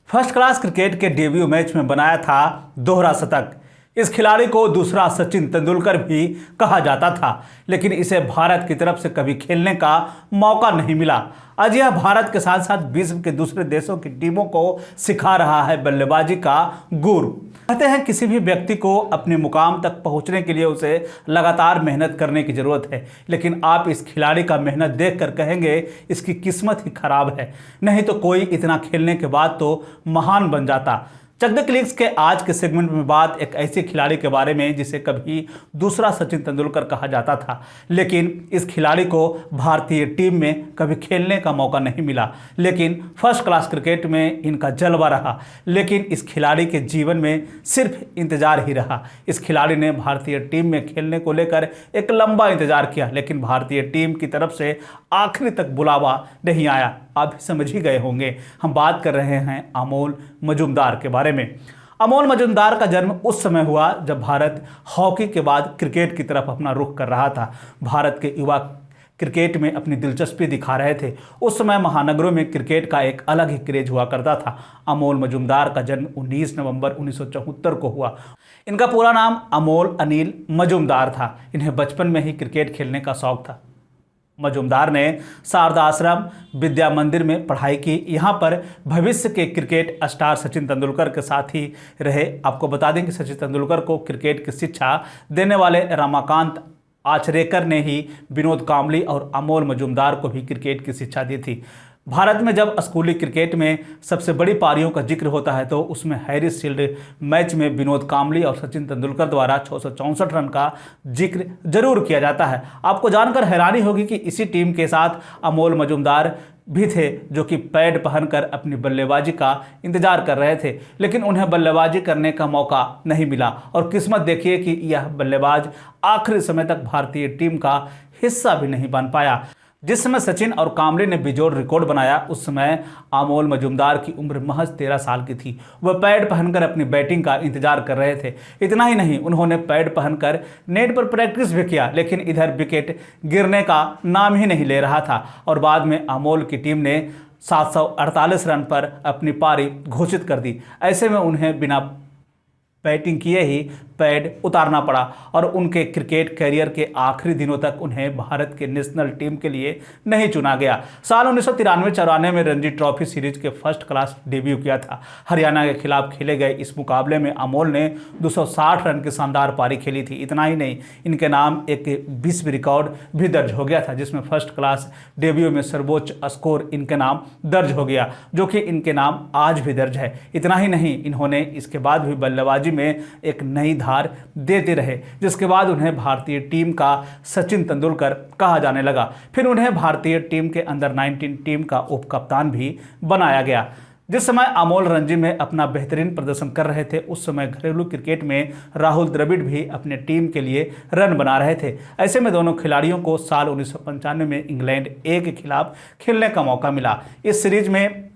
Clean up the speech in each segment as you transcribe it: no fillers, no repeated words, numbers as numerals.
First class cricket के debut match में बनाया था दोहरा शतक। इस खिलाड़ी को दूसरा सचिन तेंदुलकर भी कहा जाता था, लेकिन इसे भारत की तरफ से कभी खेलने का मौका नहीं मिला। आज यह भारत के साथ साथ विश्व के दूसरे देशों की टीमों को सिखा रहा है बल्लेबाजी का गुर। कहते हैं किसी भी व्यक्ति को अपने मुकाम तक पहुंचने के लिए उसे लगातार मेहनत करने की जरूरत है, लेकिन आप इस खिलाड़ी का मेहनत देखकर कहेंगे इसकी किस्मत ही खराब है, नहीं तो कोई इतना खेलने के बाद तो महान बन जाता। चक द क्लिक्स के आज के सेगमेंट में बात एक ऐसे खिलाड़ी के बारे में जिसे कभी दूसरा सचिन तेंदुलकर कहा जाता था, लेकिन इस खिलाड़ी को भारतीय टीम में कभी खेलने का मौका नहीं मिला, लेकिन फर्स्ट क्लास क्रिकेट में इनका जलवा रहा। लेकिन इस खिलाड़ी के जीवन में सिर्फ इंतजार ही रहा। इस खिलाड़ी ने भारतीय टीम में खेलने को लेकर एक लंबा इंतजार किया, लेकिन भारतीय टीम की तरफ से आखिरी तक बुलावा नहीं आया। आप भी समझ ही गए होंगे, हम बात कर रहे हैं अमोल मजूमदार के बारे में। अमोल मजूमदार का जन्म उस समय हुआ जब भारत हॉकी के बाद क्रिकेट की तरफ अपना रुख कर रहा था। भारत के युवा क्रिकेट में अपनी दिलचस्पी दिखा रहे थे। उस समय महानगरों में क्रिकेट का एक अलग ही क्रेज हुआ करता था। अमोल मजूमदार का जन्म 19 नवंबर 1974 को हुआ। इनका पूरा नाम अमोल अनिल मजूमदार था। इन्हें बचपन में ही क्रिकेट खेलने का शौक था। मजूमदार ने शारदा आश्रम विद्या मंदिर में पढ़ाई की। यहाँ पर भविष्य के क्रिकेट स्टार सचिन तेंदुलकर के साथ ही रहे। आपको बता दें कि सचिन तेंदुलकर को क्रिकेट की शिक्षा देने वाले रमाकांत आचरेकर ने ही विनोद कांबली और अमोल मजूमदार को भी क्रिकेट की शिक्षा दी थी। भारत में जब स्कूली क्रिकेट में सबसे बड़ी पारियों का जिक्र होता है तो उसमें हैरिस शील्ड मैच में विनोद कांबली और सचिन तेंदुलकर द्वारा 664 रन का जिक्र जरूर किया जाता है। आपको जानकर हैरानी होगी कि इसी टीम के साथ अमोल मजूमदार भी थे, जो कि पैड पहनकर अपनी बल्लेबाजी का इंतजार कर रहे थे, लेकिन उन्हें बल्लेबाजी करने का मौका नहीं मिला। और किस्मत देखिए कि यह बल्लेबाज आखिरी समय तक भारतीय टीम का हिस्सा भी नहीं बन पाया। जिस समय सचिन और कांबले ने बेजोड़ रिकॉर्ड बनाया, उस समय अमोल मजूमदार की उम्र महज 13 साल की थी। वह पैड पहनकर अपनी बैटिंग का इंतजार कर रहे थे। इतना ही नहीं, उन्होंने पैड पहनकर नेट पर प्रैक्टिस भी किया, लेकिन इधर विकेट गिरने का नाम ही नहीं ले रहा था। और बाद में अमोल की टीम ने 748 रन पर अपनी पारी घोषित कर दी। ऐसे में उन्हें बिना बैटिंग किए ही पैड उतारना पड़ा और उनके क्रिकेट करियर के आखिरी दिनों तक उन्हें भारत के नेशनल टीम के लिए नहीं चुना गया। साल 1993-94 में रणजी ट्रॉफी सीरीज के फर्स्ट क्लास डेब्यू किया था। हरियाणा के खिलाफ खेले गए इस मुकाबले में अमोल ने 260 रन की शानदार पारी खेली थी। इतना ही नहीं, इनके नाम एक विश्व रिकॉर्ड भी दर्ज हो गया था, जिसमें फर्स्ट क्लास डेब्यू में सर्वोच्च स्कोर इनके नाम दर्ज हो गया, जो कि इनके नाम आज भी दर्ज है। इतना ही नहीं, इन्होंने इसके बाद भी बल्लेबाजी में एक नई धार देते रहे, जिसके बाद उन्हें भारतीय टीम का सचिन तेंदुलकर कहा जाने लगा। फिर उन्हें भारतीय टीम के अंडर 19 टीम का उप कप्तान भी बनाया गया। जिस समय अमोल रणजी में अपना बेहतरीन प्रदर्शन कर रहे थे, उस समय घरेलू क्रिकेट में राहुल द्रविड़ भी अपने टीम के लिए रन बना रहे थे। ऐसे में दोनों खिलाड़ियों को साल 1995 में इंग्लैंड ए के खिलाफ खेलने का मौका मिला। इस सीरीज में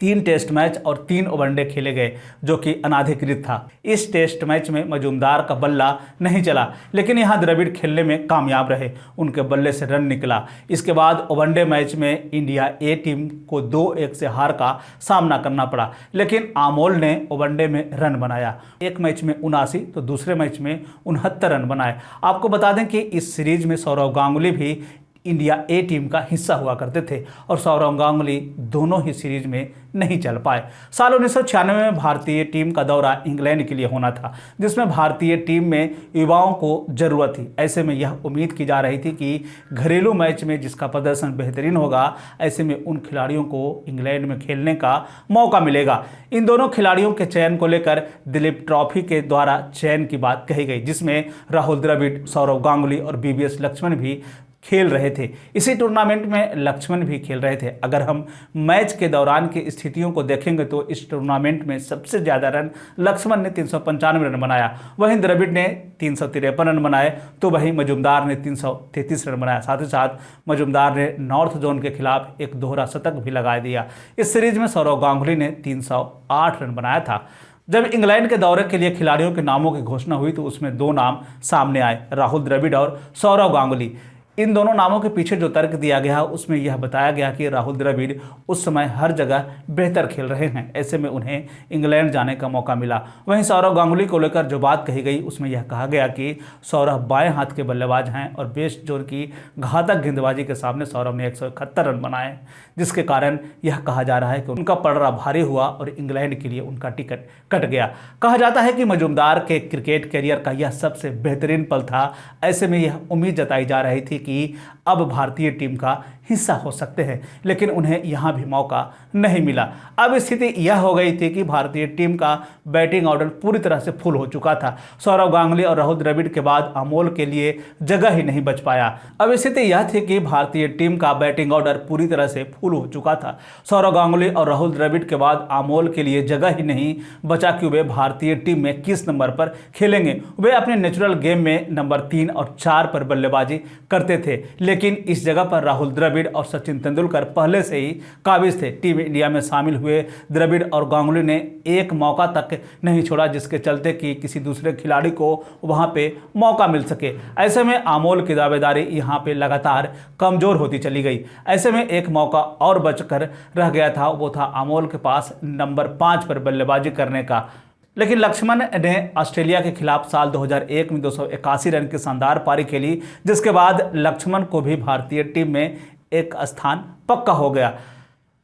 3 टेस्ट मैच और 3 वनडे खेले गए, जो कि अनाधिकृत था। इस टेस्ट मैच में मजूमदार का बल्ला नहीं चला, लेकिन यहां द्रविड़ खेलने में कामयाब रहे। उनके बल्ले से रन निकला। इसके बाद वनडे मैच में इंडिया ए टीम को 2-1 से हार का सामना करना पड़ा, लेकिन अमोल ने वनडे में रन बनाया। एक मैच में 79 तो दूसरे मैच में 69 रन बनाए। आपको बता दें कि इस सीरीज में सौरव गांगुली भी इंडिया ए टीम का हिस्सा हुआ करते थे और सौरव गांगुली दोनों ही सीरीज में नहीं चल पाए। साल 1996 में भारतीय टीम का दौरा इंग्लैंड के लिए होना था, जिसमें भारतीय टीम में युवाओं को जरूरत थी। ऐसे में यह उम्मीद की जा रही थी कि घरेलू मैच में जिसका प्रदर्शन बेहतरीन होगा, ऐसे में उन खिलाड़ियों को इंग्लैंड में खेलने का मौका मिलेगा। इन दोनों खिलाड़ियों के चयन को लेकर दिलीप ट्रॉफी के द्वारा चयन की बात कही गई, जिसमें राहुल द्रविड़, सौरव गांगुली और बीवीएस लक्ष्मण भी खेल रहे थे। इसी टूर्नामेंट में लक्ष्मण भी खेल रहे थे। अगर हम मैच के दौरान की स्थितियों को देखेंगे तो इस टूर्नामेंट में सबसे ज़्यादा रन लक्ष्मण ने 395 रन बनाया, वहीं द्रविड़ ने 353 रन बनाए, तो वहीं मजूमदार ने 333 रन बनाया। साथ ही साथ मजूमदार ने नॉर्थ जोन के खिलाफ एक दोहरा शतक भी लगा दिया। इस सीरीज में सौरव गांगुली ने 308 रन बनाया था। जब इंग्लैंड के दौरे के लिए खिलाड़ियों के नामों की घोषणा हुई तो उसमें 2 नाम सामने आए, राहुल द्रविड़ और सौरव गांगुली। इन दोनों नामों के पीछे जो तर्क दिया गया उसमें यह बताया गया कि राहुल द्रविड़ उस समय हर जगह बेहतर खेल रहे हैं, ऐसे में उन्हें इंग्लैंड जाने का मौका मिला। वहीं सौरव गांगुली को लेकर जो बात कही गई उसमें यह कहा गया कि सौरव बाएं हाथ के बल्लेबाज हैं और वेस्ट जोन की घातक गेंदबाजी के सामने सौरव ने 171 रन बनाए, जिसके कारण यह कहा जा रहा है कि उनका पलड़ा भारी हुआ और इंग्लैंड के लिए उनका टिकट कट गया। कहा जाता है कि मजूमदार के क्रिकेट कैरियर का यह सबसे बेहतरीन पल था। ऐसे में यह उम्मीद जताई जा रही थी कि अब भारतीय टीम का हिस्सा हो सकते हैं, लेकिन उन्हें यहां भी मौका नहीं मिला। अब स्थिति यह हो गई थी कि भारतीय टीम का बैटिंग ऑर्डर पूरी तरह से फुल हो चुका था। सौरव गांगुली और राहुल द्रविड़ के बाद अमोल के लिए जगह ही नहीं बच पाया। अब स्थिति यह थी कि भारतीय टीम का बैटिंग ऑर्डर पूरी तरह से फुल हो चुका था। सौरव गांगुली और राहुल द्रविड़ के बाद अमोल के लिए जगह ही नहीं बचा कि वे भारतीय टीम में किस नंबर पर खेलेंगे। वे अपने नेचुरल गेम में नंबर 3 और 4 पर बल्लेबाजी करते थे, लेकिन इस जगह पर राहुल द्रविड़ और सचिन तेंदुलकर पहले से ही काबिज थे। टीम इंडिया में शामिल हुए द्रविड़ और गांगुली ने एक मौका तक नहीं छोड़ा, जिसके चलते कि किसी दूसरे खिलाड़ी को वहां पे मौका मिल सके। ऐसे में अमोल की दावेदारी यहां पे लगातार कमजोर होती चली गई। ऐसे में एक मौका और बचकर रह गया था, वो था अमोल के पास नंबर 5 पर बल्लेबाजी करने का। लेकिन लक्ष्मण ने ऑस्ट्रेलिया के खिलाफ साल 2001 में 281 रन की शानदार पारी खेली, जिसके बाद लक्ष्मण को भी भारतीय टीम में एक स्थान पक्का हो गया।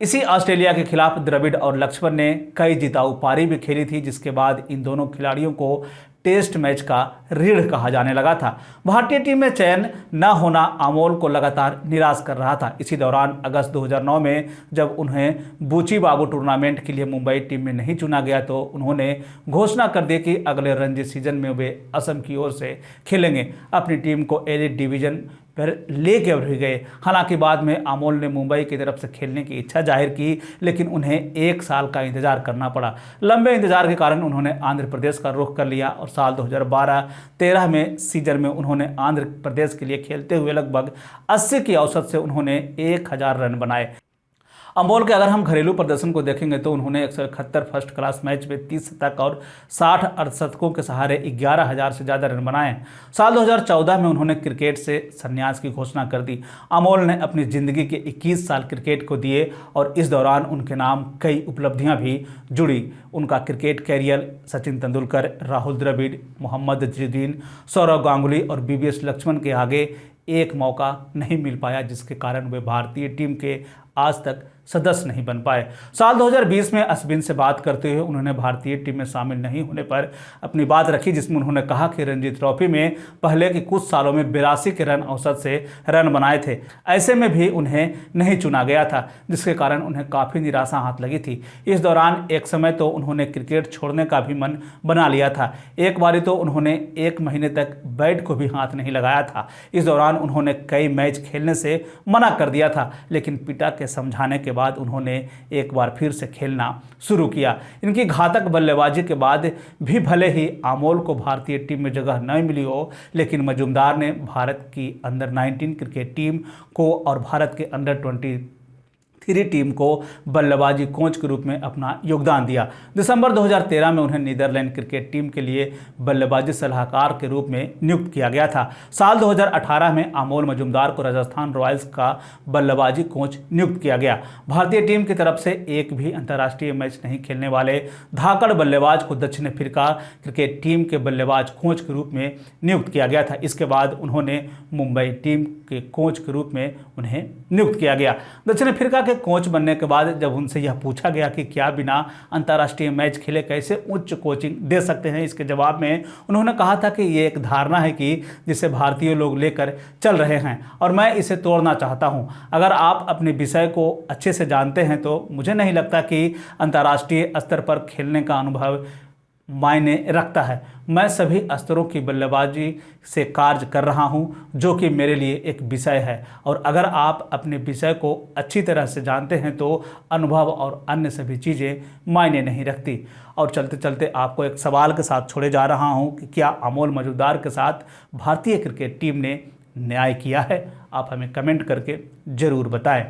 इसी ऑस्ट्रेलिया के खिलाफ द्रविड़ और लक्ष्मण ने कई जिताऊ पारी भी खेली थी, जिसके बाद इन दोनों खिलाड़ियों को टेस्ट मैच का रीढ़ कहा जाने लगा था। भारतीय टीम में चयन न होना अमोल को लगातार निराश कर रहा था। इसी दौरान अगस्त 2009 में जब उन्हें बूची बाबू टूर्नामेंट के लिए मुंबई टीम में नहीं चुना गया तो उन्होंने घोषणा कर दी कि अगले रणजी सीजन में वे असम की ओर से खेलेंगे। अपनी टीम को एलिट डिवीजन पर लेके भी गए। हालांकि बाद में अमोल ने मुंबई की तरफ से खेलने की इच्छा जाहिर की, लेकिन उन्हें 1 साल का इंतजार करना पड़ा। लंबे इंतजार के कारण उन्होंने आंध्र प्रदेश का रुख कर लिया और साल 2012-13 में सीजन में उन्होंने आंध्र प्रदेश के लिए खेलते हुए लगभग 80 की औसत से उन्होंने 1000 रन बनाए। अमोल के अगर हम घरेलू प्रदर्शन को देखेंगे तो उन्होंने 171 फर्स्ट क्लास मैच में 30 शतक और 60 अर्धशतकों के सहारे 11,000 से ज़्यादा रन बनाए। साल 2014 में उन्होंने क्रिकेट से संन्यास की घोषणा कर दी। अमोल ने अपनी ज़िंदगी के 21 साल क्रिकेट को दिए और इस दौरान उनके नाम कई उपलब्धियां भी जुड़ी। उनका क्रिकेट कैरियर सचिन तेंदुलकर, राहुल द्रविड़, मोहम्मद अजहरुद्दीन, सौरव गांगुली और BVS लक्ष्मण के आगे एक मौका नहीं मिल पाया, जिसके कारण वे भारतीय टीम के आज तक सदस्य नहीं बन पाए। साल 2020 में अश्विन से बात करते हुए उन्होंने भारतीय टीम में शामिल नहीं होने पर अपनी बात रखी, जिसमें उन्होंने कहा कि रणजी ट्रॉफी में पहले के कुछ सालों में 82 के रन औसत से रन बनाए थे। ऐसे में भी उन्हें नहीं चुना गया था, जिसके कारण उन्हें काफ़ी निराशा हाथ लगी थी। इस दौरान एक समय तो उन्होंने क्रिकेट छोड़ने का भी मन बना लिया था। एक बारी तो उन्होंने 1 महीने तक बैट को भी हाथ नहीं लगाया था। इस दौरान उन्होंने कई मैच खेलने से मना कर दिया था, लेकिन पिता के समझाने के बाद उन्होंने एक बार फिर से खेलना शुरू किया। इनकी घातक बल्लेबाजी के बाद भी भले ही अमोल को भारतीय टीम में जगह न मिली हो, लेकिन मजूमदार ने भारत की अंडर 19 क्रिकेट टीम को और भारत के अंडर 23 टीम को बल्लेबाजी कोच के रूप में अपना योगदान दिया। दिसंबर 2013 में उन्हें नीदरलैंड क्रिकेट टीम के लिए बल्लेबाजी सलाहकार के रूप में नियुक्त किया गया था। साल 2018 में अमोल मजूमदार को राजस्थान रॉयल्स का बल्लेबाजी कोच नियुक्त किया गया। भारतीय टीम की तरफ से एक भी अंतर्राष्ट्रीय मैच नहीं खेलने वाले धाकड़ बल्लेबाज को दक्षिण अफ्रीका क्रिकेट टीम के बल्लेबाज कोच के रूप में नियुक्त किया गया था। इसके बाद उन्होंने मुंबई टीम के कोच के रूप में उन्हें नियुक्त किया गया। दक्षिण अफ्रीका के कोच बनने के बाद जब उनसे यह पूछा गया कि क्या बिना अंतर्राष्ट्रीय मैच खेले कैसे उच्च कोचिंग दे सकते हैं, इसके जवाब में उन्होंने कहा था कि ये एक धारणा है कि जिसे भारतीय लोग लेकर चल रहे हैं और मैं इसे तोड़ना चाहता हूं। अगर आप अपने विषय को अच्छे से जानते हैं तो मुझे नहीं लगता कि अंतर्राष्ट्रीय स्तर पर खेलने का अनुभव मायने रखता है। मैं सभी स्तरों की बल्लेबाजी से कार्य कर रहा हूं, जो कि मेरे लिए एक विषय है और अगर आप अपने विषय को अच्छी तरह से जानते हैं तो अनुभव और अन्य सभी चीज़ें मायने नहीं रखती। और चलते चलते आपको एक सवाल के साथ छोड़े जा रहा हूं कि क्या अमोल मजूमदार के साथ भारतीय क्रिकेट टीम ने न्याय किया है? आप हमें कमेंट करके ज़रूर बताएं।